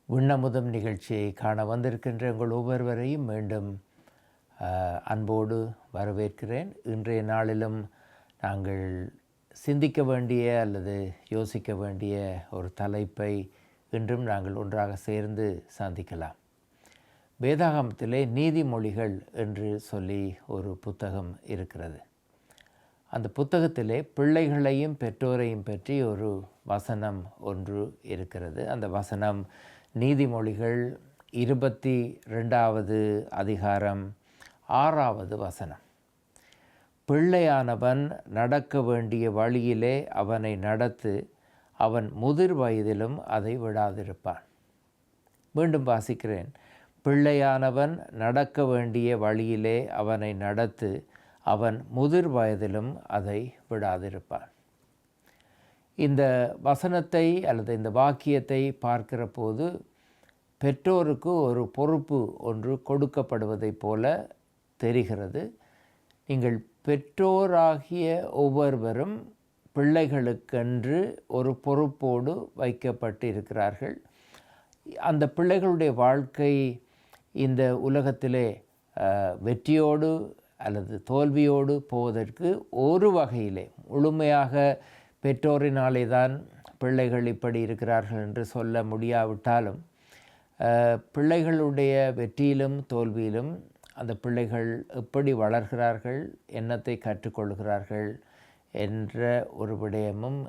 விண்ணமுதம் நிகழ்ச்சியை காண வந்திருக்கின்ற உங்கள் ஒவ்வொருவரையும் மீண்டும் அன்போடு வரவேற்கிறேன். இன்றைய நாளிலும் நாங்கள் சிந்திக்க வேண்டிய அல்லது யோசிக்க வேண்டிய ஒரு தலைப்பை இன்றும் நாங்கள் ஒன்றாக சேர்ந்து சந்திக்கலாம். வேதாகமத்திலே நீதிமொழிகள் என்று சொல்லி ஒரு புத்தகம் இருக்கிறது. அந்த புத்தகத்திலே பிள்ளைகளையும் பெற்றோரையும் பற்றி ஒரு வசனம் ஒன்று இருக்கிறது. அந்த வசனம் நீதிமொழிகள் 22வது அதிகாரம் 6வது வசனம். பிள்ளையானவன் நடக்க வேண்டிய வழியிலே அவனை நடத்து, அவன் முதிர் வயதிலும் அதை விடாதிருப்பான். மீண்டும் வாசிக்கிறேன். பிள்ளையானவன் நடக்க வேண்டிய வழியிலே அவனை நடத்து, அவன் முதிர் வயதிலும் அதை விடாதிருப்பான். இந்த வசனத்தை அல்லது இந்த வாக்கியத்தை பார்க்கிற போது பெற்றோருக்கு ஒரு பொறுப்பு ஒன்று கொடுக்கப்படுவதைப் போல தெரிகிறது. நீங்கள் பெற்றோராகிய ஒவ்வொருவரும் பிள்ளைகளுக்கென்று ஒரு பொறுப்போடு வைக்கப்பட்டு இருக்கிறார்கள். அந்த பிள்ளைகளுடைய வாழ்க்கை இந்த உலகத்திலே வெற்றியோடு அல்லது தோல்வியோடு போவதற்கு ஒரு வகையிலே முழுமையாக பெற்றோரினாலே தான் பிள்ளைகள் இப்படி இருக்கிறார்கள் என்று சொல்ல முடியாவிட்டாலும் பிள்ளைகளுடைய வெற்றியிலும் தோல்வியிலும் அந்த பிள்ளைகள் எப்படி வளர்கிறார்கள், என்னத்தை கற்றுக்கொள்கிறார்கள் என்ற ஒரு விடயமும்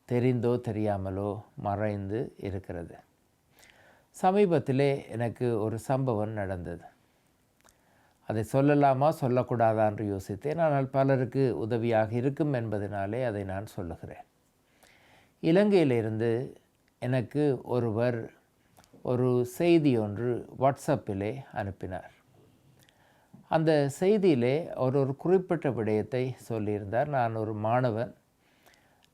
தெரிந்தோ தெரியாமலோ மறைந்து இருக்கிறது. சமீபத்திலே எனக்கு ஒரு சம்பவம் நடந்தது. அதை சொல்லலாமா சொல்லக்கூடாதா என்று யோசித்தேன். ஆனால் பலருக்கு உதவியாக இருக்கும் என்பதனாலே அதை நான் சொல்லுகிறேன். இலங்கையிலிருந்து எனக்கு ஒருவர் ஒரு செய்தி ஒன்று வாட்ஸ்அப்பிலே அனுப்பினார். அந்த செய்தியிலே ஒரு குறிப்பிட்ட விடயத்தை சொல்லியிருந்தார். நான் ஒரு மாணவன்,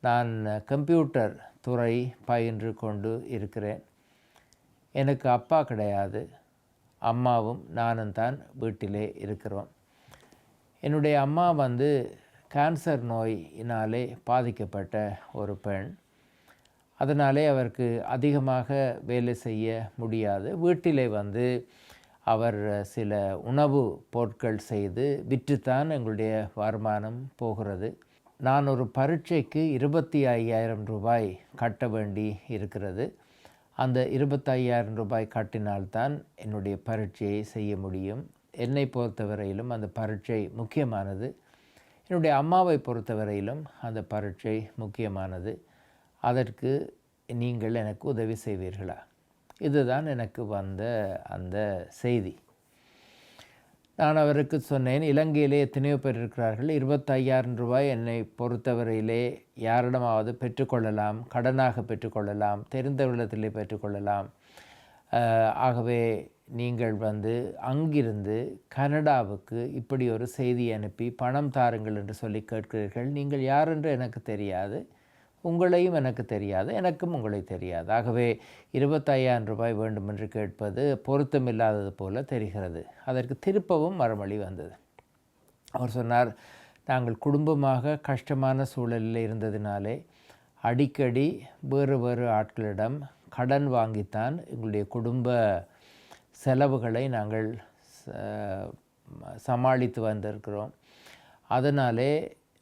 நான் கம்ப்யூட்டர் துறை பயின்று கொண்டு இருக்கிறேன். எனக்கு அப்பா கிடையாது, அம்மாவும் நானும் தான் வீட்டிலே இருக்கிறோம். என்னுடைய அம்மா கேன்சர் நோயினாலே பாதிக்கப்பட்ட ஒரு பெண். அதனாலே அவருக்கு அதிகமாக வேலை செய்ய முடியாது. வீட்டிலே அவர் சில உணவு பொருட்கள் செய்து விற்றுத்தான் எங்களுடைய வருமானம் போகிறது. நான் ஒரு பரீட்சைக்கு 25,000 ரூபாய் கட்ட வேண்டி இருக்கிறது. அந்த 25,000 ரூபாய் கட்டினால்தான் என்னுடைய பரீட்சையை செய்ய முடியும். என்னை பொறுத்தவரையிலும் அந்த பரீட்சை முக்கியமானது. என்னுடைய அம்மாவை பொறுத்தவரையிலும் அந்த பரீட்சை முக்கியமானது. அதற்கு நீங்கள் எனக்கு உதவி செய்வீர்களா? இதுதான் எனக்கு வந்த அந்த செய்தி. நான் அவருக்கு சொன்னேன், இலங்கையிலே எத்தனையோ பேர் இருக்கிறார்கள். 25,000 ரூபாய் என்னை பொறுத்தவரையிலே யாரிடமாவது பெற்றுக்கொள்ளலாம், கடனாக பெற்றுக்கொள்ளலாம், தெரிந்தவர்களிடத்திலே பெற்றுக்கொள்ளலாம். ஆகவே நீங்கள் அங்கிருந்து கனடாவுக்கு இப்படி ஒரு செய்தி அனுப்பி பணம் தாருங்கள் என்று சொல்லி கேட்கிறீர்கள். நீங்கள் யார் என்று எனக்கு தெரியாது, உங்களையும் எனக்கு தெரியாது, எனக்கும் உங்களை தெரியாது. ஆகவே 25,000 ரூபாய் வேண்டும் என்று கேட்பது பொருத்தமில்லாதது போல தெரிகிறது. அதற்கு திருப்பவும் மறுமொழி வந்தது. அவர் சொன்னார், நாங்கள் குடும்பமாக கஷ்டமான சூழலில் இருந்ததினாலே அடிக்கடி வேறு வேறு ஆட்களிடம் கடன் வாங்கித்தான் எங்களுடைய குடும்ப செலவுகளை நாங்கள் சமாளித்து வந்திருக்கிறோம். அதனாலே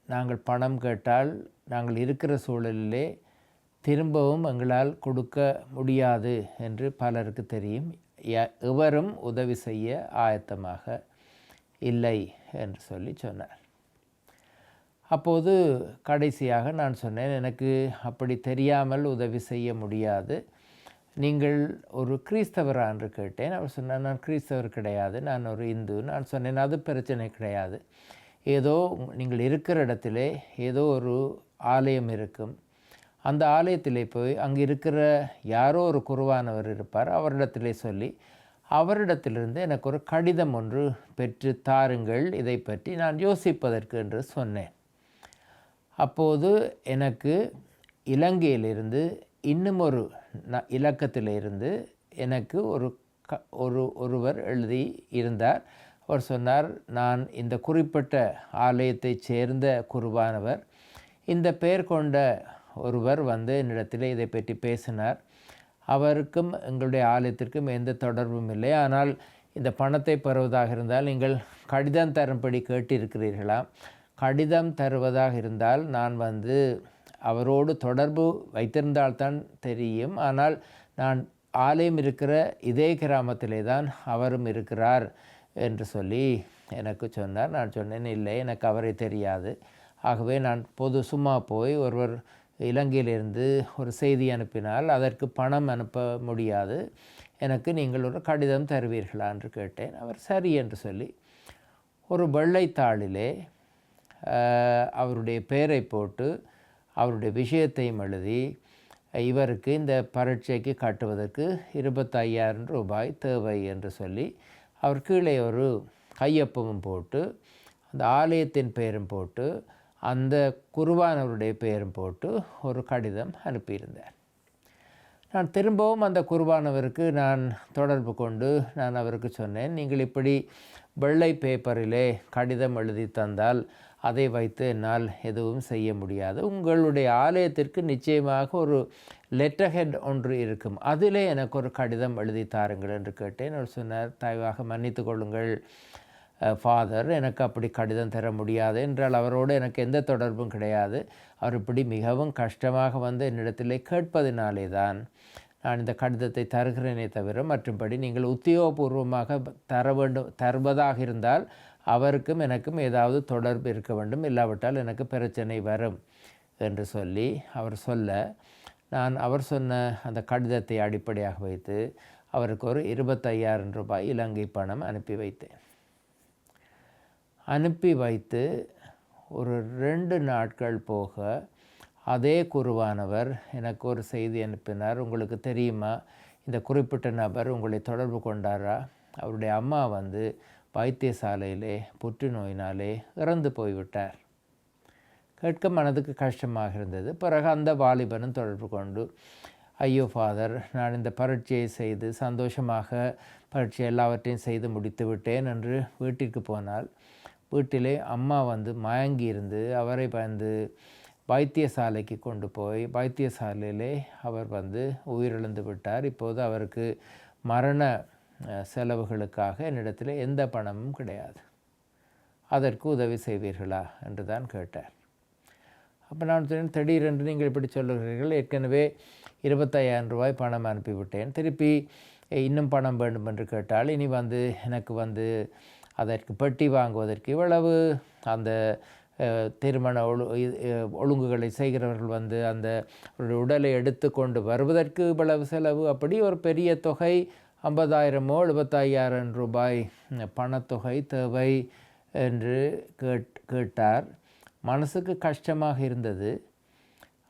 நாங்கள் பணம் கேட்டால் நாங்கள் இருக்கிற சூழலிலே திரும்பவும் எங்களால் கொடுக்க முடியாது என்று பலருக்கு தெரியும். எவரும் உதவி செய்ய ஆயத்தமாக இல்லை என்று சொல்லி சொன்னார். அப்போது கடைசியாக நான் சொன்னேன், எனக்கு அப்படி தெரியாமல் உதவி செய்ய முடியாது. நீங்கள் ஒரு கிறிஸ்தவரா என்று கேட்டேன். அவர் சொன்னார், நான் கிறிஸ்தவர் கிடையாது, நான் ஒரு இந்து. நான் சொன்னேன், அது பிரச்சனை கிடையாது. ஏதோ நீங்கள் இருக்கிற இடத்திலே ஏதோ ஒரு ஆலயம் இருக்கும். அந்த ஆலயத்திலே போய் அங்கே இருக்கிற யாரோ ஒரு குருவானவர் இருப்பார், அவரிடத்திலே சொல்லி அவரிடத்திலிருந்து எனக்கு ஒரு கடிதம் ஒன்று பெற்று தாருங்கள், இதை பற்றி நான் யோசிப்பதற்கு என்று சொன்னேன். அப்போது எனக்கு இலங்கையிலிருந்து இன்னும் ஒரு இலக்கத்திலிருந்து எனக்கு ஒருவர் எழுதி இருந்தார். அவர் சொன்னார், நான் இந்த குறிப்பிட்ட ஆலயத்தைச் சேர்ந்த குருவானவர், இந்த பெயர் கொண்ட ஒருவர் என்னிடத்தில் இதை பற்றி பேசினார். அவருக்கும் எங்களுடைய ஆலயத்திற்கும் எந்த தொடர்பும் இல்லை. ஆனால் இந்த பணத்தை பெறுவதாக இருந்தால் நீங்கள் கடிதம் தரும்படி கேட்டிருக்கிறீர்களா? கடிதம் தருவதாக இருந்தால் நான் அவரோடு தொடர்பு வைத்திருந்தால்தான் தெரியும். ஆனால் நான் ஆலயம் இருக்கிற இதே கிராமத்திலே தான் அவரும் இருக்கிறார் என்று சொல்லி எனக்கு சொன்னார். நான் சொன்னேன், இல்லை, எனக்கு அவரை தெரியாது. ஆகவே நான் சும்மா போய் ஒருவர் இலங்கையிலிருந்து ஒரு செய்தி அனுப்பினால் அதற்கு பணம் அனுப்ப முடியாது, எனக்கு நீங்கள் ஒரு கடிதம் தருவீர்களா என்று கேட்டேன். அவர் சரி என்று சொல்லி ஒரு வெள்ளைத்தாளிலே அவருடைய பெயரை போட்டு அவருடைய விஷயத்தையும் எழுதி, இவருக்கு இந்த பரீட்சைக்கு காட்டுவதற்கு 25,000 ரூபாய் தேவை என்று சொல்லி அவர் கீழே ஒரு கையொப்பமும் போட்டு அந்த ஆலயத்தின் பெயரும் போட்டு அந்த குருவானவருடைய பெயரும் போட்டு ஒரு கடிதம் அனுப்பியிருந்தார். நான் திரும்பவும் அந்த குருவானவருக்கு நான் தொடர்பு கொண்டு நான் அவருக்கு சொன்னேன், நீங்கள் இப்படி வெள்ளை பேப்பரிலே கடிதம் எழுதி தந்தால் அதை வைத்து என்னால் எதுவும் செய்ய முடியாது. உங்களுடைய ஆலயத்திற்கு நிச்சயமாக ஒரு லெட்டர் ஹெட் ஒன்று இருக்கும், அதிலே எனக்கு ஒரு கடிதம் எழுதி தாருங்கள் என்று கேட்டேன். அவர் சொன்னார், தயவாக மன்னித்து கொள்ளுங்கள் ஃபாதர், எனக்கு அப்படி கடிதம் தர முடியாது என்றால் அவரோடு எனக்கு எந்த தொடர்பும் கிடையாது. அவர் இப்படி மிகவும் கஷ்டமாக என்னிடத்திலே கேட்பதினாலே தான் நான் இந்த கடிதத்தை தருகிறேனே தவிர மற்றும்படி நீங்கள் உத்தியோகபூர்வமாக தருவதாக இருந்தால் அவருக்கும் எனக்கும் ஏதாவது தொடர்பு இருக்க வேண்டும், இல்லாவிட்டால் எனக்கு பிரச்சனை வரும் என்று சொல்லி அவர் சொல்ல, நான் அவர் சொன்ன அந்த கடிதத்தை அடிப்படையாக வைத்து அவருக்கு ஒரு 25,000 ரூபாய் இலங்கை பணம் அனுப்பி வைத்தேன். அனுப்பி வைத்து ஒரு 2 நாட்கள் போக அதே குருவானவர் எனக்கு ஒரு செய்தி அனுப்பினார். உங்களுக்கு தெரியுமா, இந்த குறிப்பிட்ட நபர் உங்களை தொடர்பு கொண்டாரா? அவருடைய அம்மா வைத்தியசாலையிலே புற்றுநோயினாலே இறந்து போய்விட்டார். கேட்க மனதுக்கு கஷ்டமாக இருந்தது. பிறகு அந்த வாலிபனும் தொடர்பு கொண்டு, ஐயோ ஃபாதர், நான் இந்த பரீட்சையை செய்து சந்தோஷமாக பரீட்சை எல்லாவற்றையும் செய்து முடித்து விட்டேன் என்று வீட்டிற்கு போனால், வீட்டிலே அம்மா மயங்கி இருந்து அவரை வைத்தியசாலைக்கு கொண்டு போய் வைத்தியசாலையிலே அவர் உயிரிழந்து விட்டார். இப்போது அவருக்கு மரண செலவுகளுக்காக என்னிடத்தில் எந்த பணமும் கிடையாது, அதற்கு உதவி செய்வீர்களா என்று தான் கேட்டார். அப்போ நான் சொன்னேன், திடீரென்று நீங்கள் இப்படி சொல்லுகிறீர்கள், ஏற்கனவே 25,000 ரூபாய் பணம் அனுப்பிவிட்டேன், திருப்பி இன்னும் பணம் வேண்டும் என்று கேட்டால் இனி எனக்கு அதற்கு பெட்டி வாங்குவதற்கு இவ்வளவு, அந்த திருமண ஒழுங்குகளை செய்கிறவர்கள் அந்த உடலை எடுத்து கொண்டு வருவதற்கு இவ்வளவு செலவு, அப்படி ஒரு பெரிய தொகை 50,000 75,000 ரூபாய் பணத்தொகை தேவை என்று கேட்டார். மனசுக்கு கஷ்டமாக இருந்தது.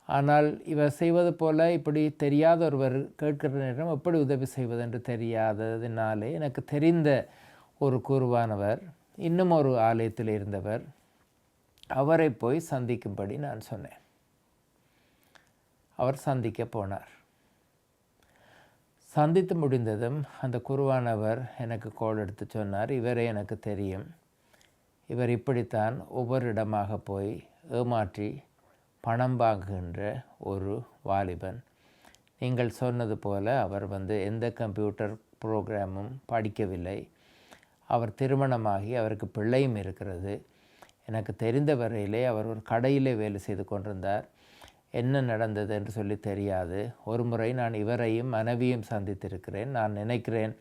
ஆனால் இவர் செய்வது போல இப்படி தெரியாத ஒருவர் கேட்கிற நேரம் எப்படி உதவி செய்வதென்று தெரியாததினாலே எனக்கு தெரிந்த ஒரு குருவானவர், இன்னும் ஒரு ஆலயத்தில் இருந்தவர், அவரை போய் சந்திக்கும்படி நான் சொன்னேன். அவர் சந்திக்க போனார். சந்தித்து முடிந்ததும் அந்த குருவானவர் எனக்கு கால் எடுத்து சொன்னார், இவரே எனக்கு தெரியும், இவர் இப்படித்தான் ஒவ்வொரு இடமாக போய் ஏமாற்றி பணம் வாங்குகின்ற ஒரு வாலிபன். நீங்கள் சொன்னது போல அவர் எந்த கம்ப்யூட்டர் ப்ரோக்ராமும் படிக்கவில்லை. அவர் திருமணமாகி அவருக்கு பிள்ளையும் இருக்கிறது. எனக்கு தெரிந்த வரையிலே அவர் ஒரு கடையிலே வேலை செய்து கொண்டிருந்தார். என்ன நடந்தது என்று சொல்லி தெரியாது. ஒரு முறை நான் இவரையும் மனைவியும் சந்தித்திருக்கிறேன். நான் நினைக்கிறேன்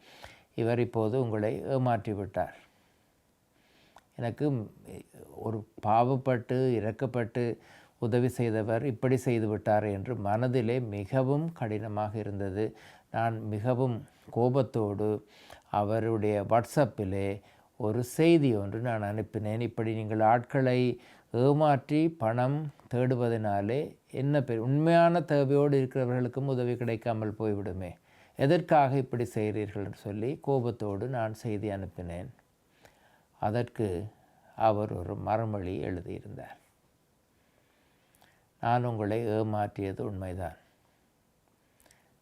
இவர் இப்போது உங்களை ஏமாற்றி விட்டார். எனக்கு ஒரு பாவப்பட்டு இரக்கப்பட்டு உதவி செய்தவர் இப்படி செய்து விட்டார் என்று மனதிலே மிகவும் கடினமாக இருந்தது. நான் மிகவும் கோபத்தோடு அவருடைய வாட்ஸ்அப்பிலே ஒரு செய்தி ஒன்று நான் அனுப்பினேன். இப்படி நீங்கள் ஆட்களை ஏமாற்றி பணம் தேடுவதனாலே என்ன உண்மையான தேவையோடு இருக்கிறவர்களுக்கும் உதவி கிடைக்காமல் போய்விடுமே, எதற்காக இப்படி செய்கிறீர்கள் என்று சொல்லி கோபத்தோடு நான் செய்தி அனுப்பினேன். அதற்கு அவர் ஒரு மறுமொழி எழுதியிருந்தார். நான் உங்களை ஏமாற்றியது உண்மைதான்.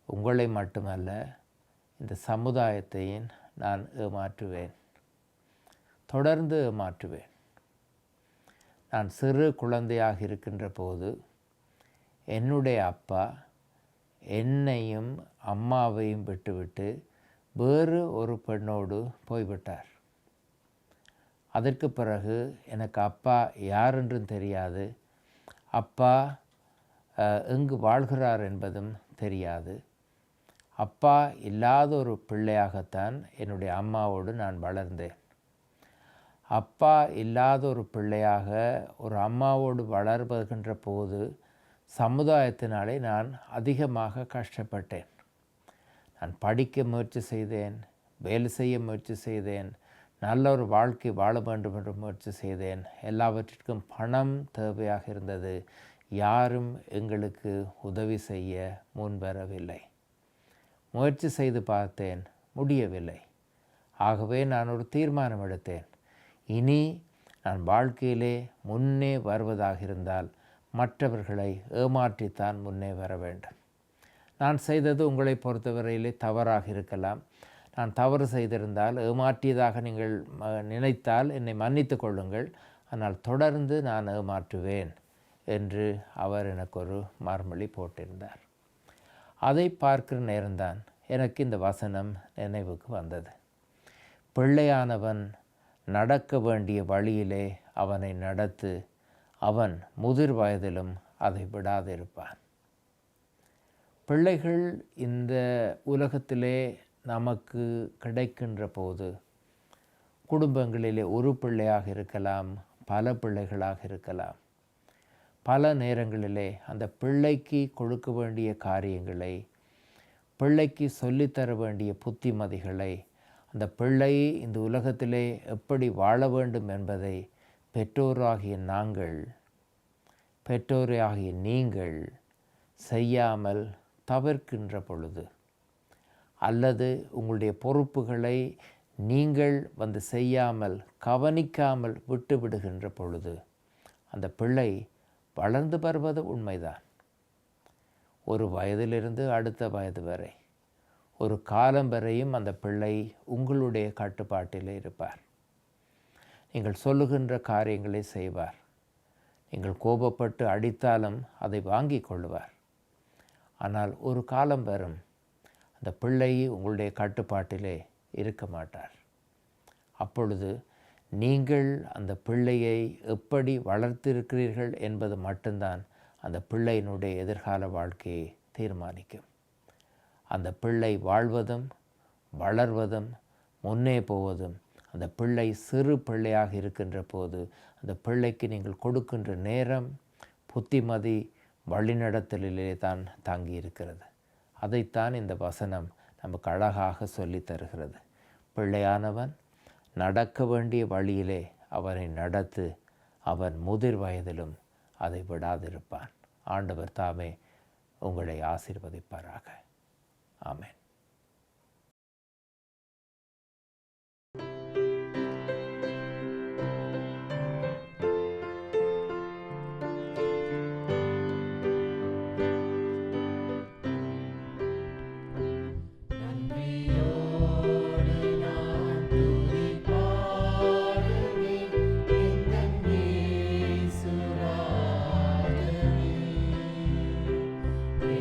உங்களை மட்டுமல்ல, இந்த சமுதாயத்தையும் நான் ஏமாற்றுவேன், தொடர்ந்து ஏமாற்றுவேன். நான் சிறு குழந்தையாக இருக்கின்ற போது என்னுடைய அப்பா என்னையும் அம்மாவையும் விட்டுவிட்டு வேறு ஒரு பெண்ணோடு போய்விட்டார். அதற்கு பிறகு எனக்கு அப்பா யாரென்றும் தெரியாது, அப்பா எங்கு வாழ்கிறார் என்பதும் தெரியாது. அப்பா இல்லாத ஒரு பிள்ளையாகத்தான் என்னுடைய அம்மாவோடு நான் வளர்ந்தேன். அப்பா இல்லாத ஒரு பிள்ளையாக ஒரு அம்மாவோடு வளர்கின்ற போது சமுதாயத்தினாலே நான் அதிகமாக கஷ்டப்பட்டேன். நான் படிக்க முயற்சி செய்தேன், வேலை செய்ய முயற்சி செய்தேன், நல்ல ஒரு வாழ்க்கை வாழ வேண்டும் என்று முயற்சி செய்தேன். எல்லாவற்றிற்கும் பணம் தேவையாக இருந்தது. யாரும் எங்களுக்கு உதவி செய்ய முன்வரவில்லை. முயற்சி செய்து பார்த்தேன், முடியவில்லை. ஆகவே நான் ஒரு தீர்மானம் எடுத்தேன். இனி நான் வாழ்க்கையிலே முன்னே வருவதாக இருந்தால் மற்றவர்களை ஏமாற்றித்தான் முன்னே வர வேண்டும். நான் செய்தது உங்களை பொறுத்தவரையிலே தவறாக இருக்கலாம். நான் தவறு செய்திருந்தால், ஏமாற்றியதாக நீங்கள் நினைத்தால் என்னை மன்னித்து கொள்ளுங்கள். ஆனால் தொடர்ந்து நான் ஏமாற்றுவேன் என்று அவர் எனக்கு ஒரு மறுமொழி போட்டிருந்தார். அதை பார்க்கிற நேரம்தான் எனக்கு இந்த வசனம் நினைவுக்கு வந்தது. பிள்ளையானவன் நடக்க வேண்டிய வழியிலே அவனை நடத்து, அவன் முதிர் வயதிலும் அதை விடாதிருப்பான். பிள்ளைகள் இந்த உலகத்திலே நமக்கு கிடைக்கின்ற போது குடும்பங்களிலே ஒரு பிள்ளையாக இருக்கலாம், பல பிள்ளைகளாக இருக்கலாம். பல நேரங்களிலே அந்த பிள்ளைக்கு கொடுக்க வேண்டிய காரியங்களை, பிள்ளைக்கு சொல்லித்தர வேண்டிய புத்திமதிகளை, அந்த பிள்ளை இந்த உலகத்திலே எப்படி வாழ வேண்டும் என்பதை பெற்றோராகிய நீங்கள் செய்யாமல் தவிர்க்கின்ற பொழுது, அல்லது உங்களுடைய பொறுப்புகளை நீங்கள் செய்யாமல் கவனிக்காமல் விட்டுவிடுகின்ற பொழுது, அந்த பிள்ளை வளர்ந்து வருவது உண்மைதான். ஒரு வயதிலிருந்து அடுத்த வயது வரை, ஒரு காலம் வரையும் அந்த பிள்ளை உங்களுடைய கட்டுப்பாட்டில் இருப்பார். நீங்கள் சொல்லுகின்ற காரியங்களை செய்வார். நீங்கள் கோபப்பட்டு அடித்தாலும் அதை வாங்கி கொள்வார். ஆனால் ஒரு காலம் வரும், அந்த பிள்ளை உங்களுடைய கட்டுப்பாட்டிலே இருக்க மாட்டார். அப்பொழுது நீங்கள் அந்த பிள்ளையை எப்படி வளர்த்திருக்கிறீர்கள் என்பது மட்டும்தான் அந்த பிள்ளையினுடைய எதிர்கால வாழ்க்கையை தீர்மானிக்கும். அந்த பிள்ளை வாழ்வதும் வளர்வதும் முன்னே போவதும் அந்த பிள்ளை சிறு பிள்ளையாக இருக்கின்ற போது அந்த பிள்ளைக்கு நீங்கள் கொடுக்கின்ற நேரம், புத்திமதி, வழிநடத்தலிலே தான் தங்கி இருக்கிறது. அதைத்தான் இந்த வசனம் நமக்கு அழகாக சொல்லி தருகிறது. பிள்ளையானவன் நடக்க வேண்டிய வழியிலே அவனை நடத்து, அவன் முதிர் வயதிலும் அதை விடாதிருப்பான். ஆண்டவர் தாமே உங்களை ஆசீர்வதிப்பாராக. ஆமென்.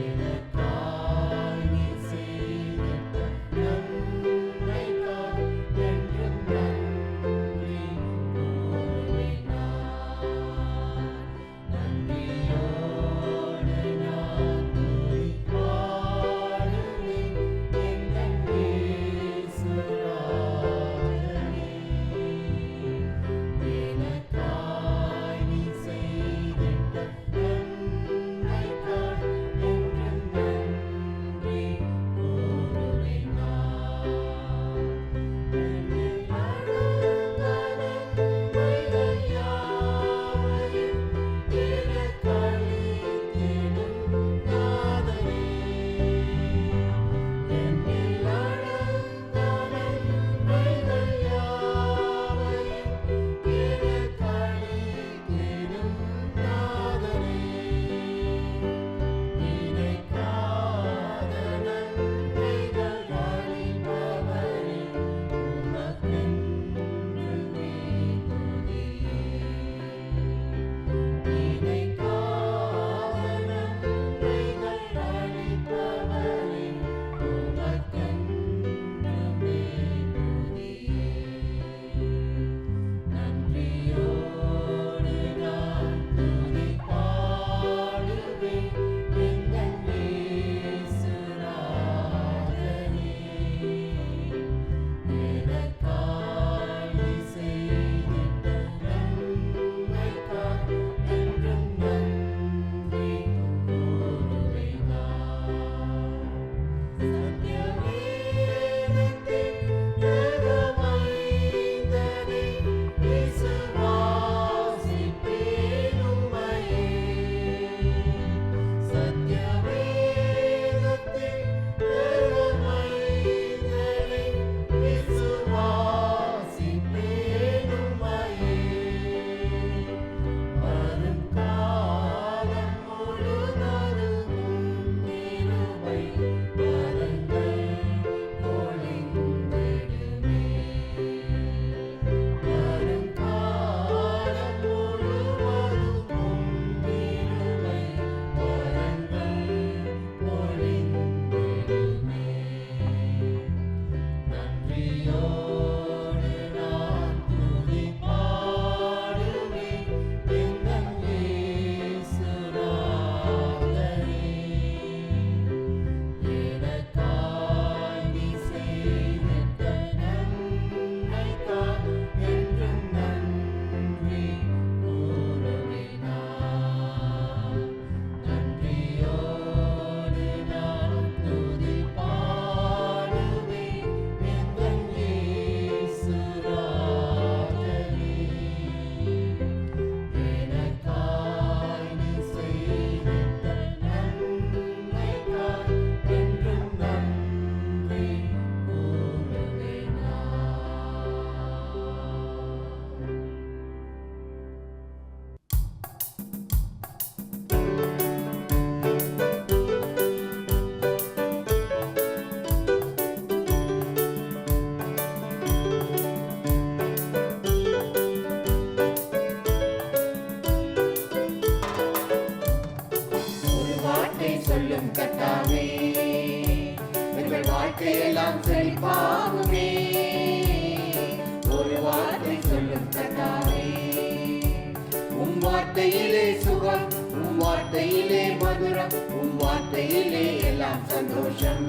எனக்காய் நீ வார்த்தையிலே சுகம், உம் வார்த்தையிலே மதுரம், உம் வார்த்தையிலே எல்லாம் சந்தோஷம்.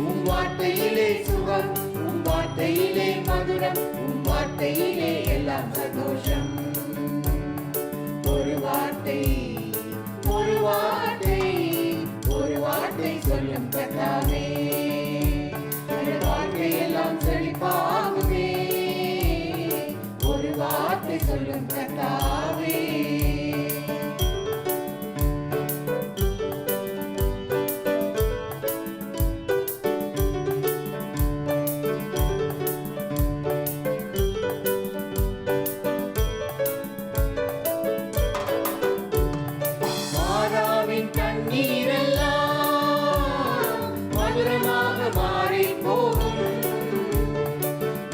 உம் வார்த்தையிலே சுகம், உம் வார்த்தையிலே மதுரம், உம் வார்த்தையிலே எல்லாம் சந்தோஷம். ஒரு வார்த்தை, ஒரு வார்த்தை, ஒரு வார்த்தை சொல்லும் கர்த்தாவே, என் வாழ்க்கை எல்லாம் செழிப்பாகுமே. ஒரு வார்த்தை சொல்லும் கர்த்தாவே. மாறாவின் தண்ணீரெல்லாம் மதுரமாக மாறி போகும்.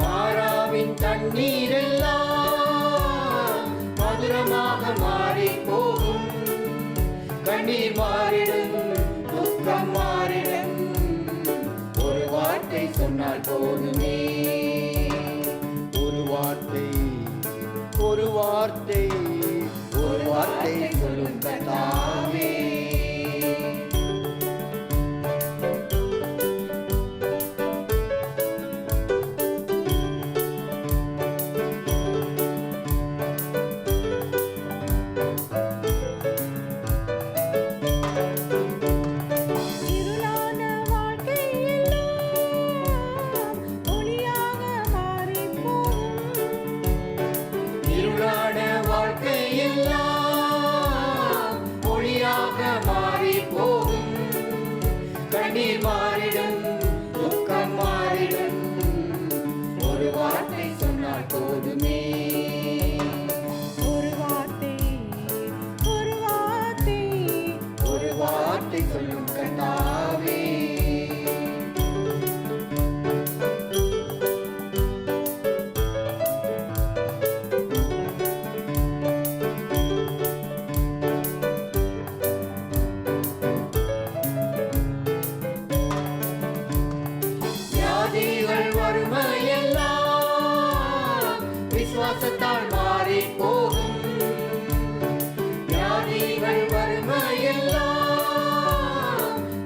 மாறாவின் தண்ணீரெல்லாம் மதுரமாக மாறி போகும். கண்ணீர் மாறிடும், துக்கம் மாறிடும், ஒரு வார்த்தை சொன்னால் போதுமே. ஒரு வார்த்தை, ஒரு வார்த்தை, ஒரு வார்த்தை சொல்லும் கர்த்தாவே. இருளான வாழ்க்கையெல்லாம் ஒளியாக மாறிப் போகும். இருளான வாழ்க்கையெல்லாம் ஒளியாக மாறி போகும். கண்ணீர் மாறிடும், துக்கம் மாறிடும், ஒரு வார்த்தை சொன்னால் போதுமே. ஒரு வார்த்தை, ஒரு வார்த்தை, ஒரு வார்த்தை சொல்லும் கர்த்தாவே. வியாதிகள் வறுமையெல்லாம் விசுவாசத்தால் மாறி போகும். வியாதிகள் வறுமையெல்லாம்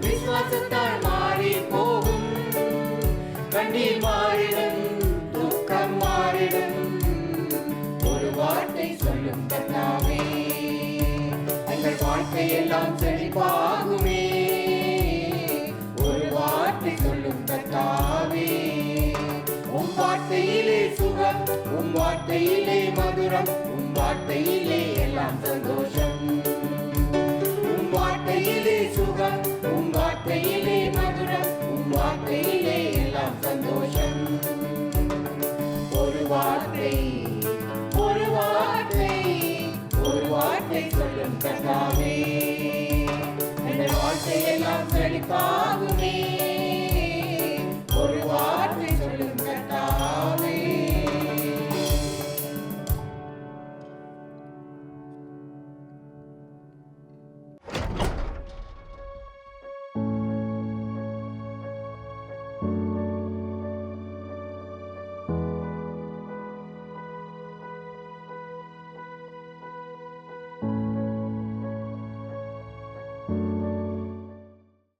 விசுவாசத்தால் மாறி போகும். கண்ணீர் மாறிடும், துக்கம் மாறிடும், ஒரு வார்த்தை சொல்லும் கர்த்தாவே, எங்கள் வாழ்க்கையெல்லாம் செழிப்பாகுமே. ஒரு வார்த்தை சொல்லும் கர்த்தாவே. உம் வார்த்தையிலே சுகம், உம் வார்த்தையிலே மதுரம், உம் வார்த்தையிலே எல்லாம் சந்தோஷம். உம் வார்த்தையிலே சுகம், உம் வார்த்தையிலே மதுரம், உம் வார்த்தையிலே எல்லாம் சந்தோஷம். ஒரு வார்த்தை, ஒரு வார்த்தை, ஒரு வார்த்தை சொல்லும் கர்த்தாவே, என் வாழ்க்கையெல்லாம் செழிப்பாகும்.